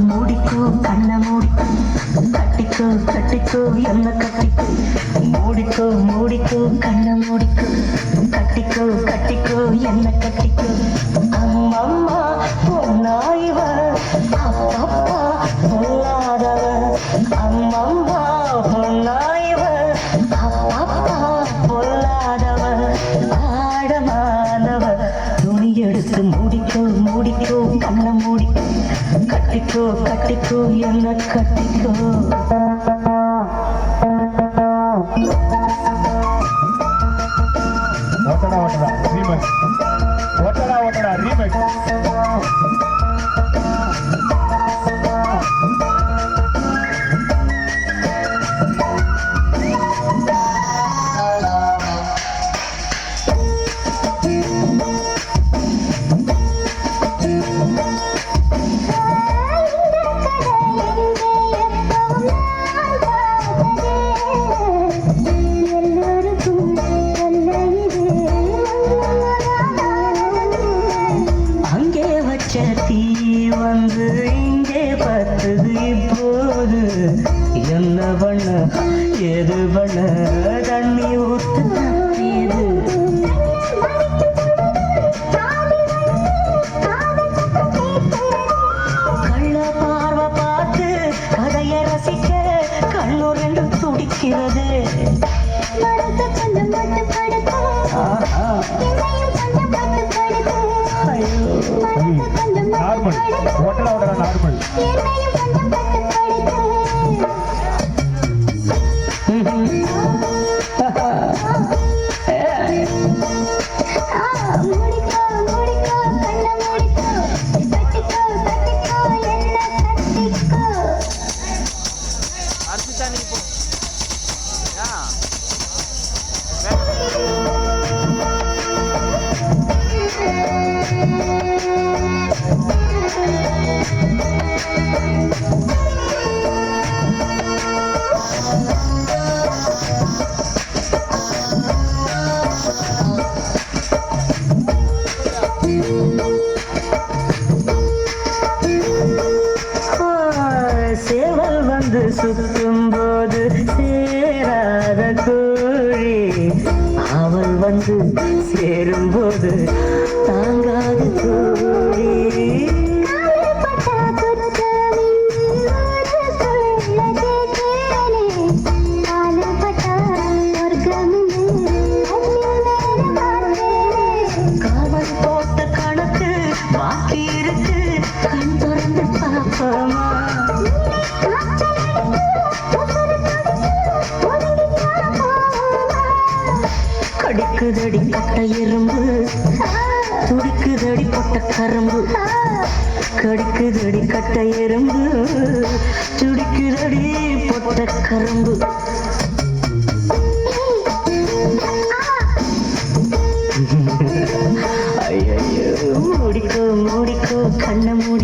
மூடிக்கோ கண்ண மூடிக்கோ கட்டிக்கோ கட்டிக்கோ என்ன கட்டிக்கோ மூடிக்கோ மூடிக்கோ கண்ண மூடிக்கோ கட்டிக்கோ கட்டிக்கோ என்ன கட்டிக்கோ அம்மம்மா பொன்னாயிவ அப்பப்பா பொல்லாதவ அம்மம்மா பொன்னாயிவ அப்பப்பா பொல்லாதவ ஆடமானவ துணி எடுத்து மூடிக்கோ மூடிக்கோ கண்ண மூடிக்கோ கட்டிக்கோ கட்டிக்கோ என்ன கட்டிக்கோ ஓட்டடா ஓட்டடா ரீமேக்ஸ் ஓட்டடா ஓட்டடா ரீமேக்ஸ் தீ வந்து இங்கே பத்தது இப்போது என்ன பண்ண எது பண்ண தண்ணி ஊத்து தப்பியது கள்ள பார்வை பார்த்து கதையை ரசிக்க கண்ணு ரெண்டு துடிக்கிறது நார்மல் ஓட்டடா ஓட்டடா நார்மல் சேவல் வந்து சுத்தும் போது சேராத கோழி அவள் வந்து சேரும் போது தாங்காது கோழி காவல் போட்ட கணக்கு பாக்கி இருக்கு கண் திறந்து பாப்பமா கடிக்குதடி கட்ட எறும்பு துடிக்குதடி பொட்ட கரும்பு கடிக்குதடி கட்ட எறும்பு துடிக்குதடி பொட்ட கரும்பு ஐயோ மூடிக்கோ மூடிக்கோ கண்ண மூடி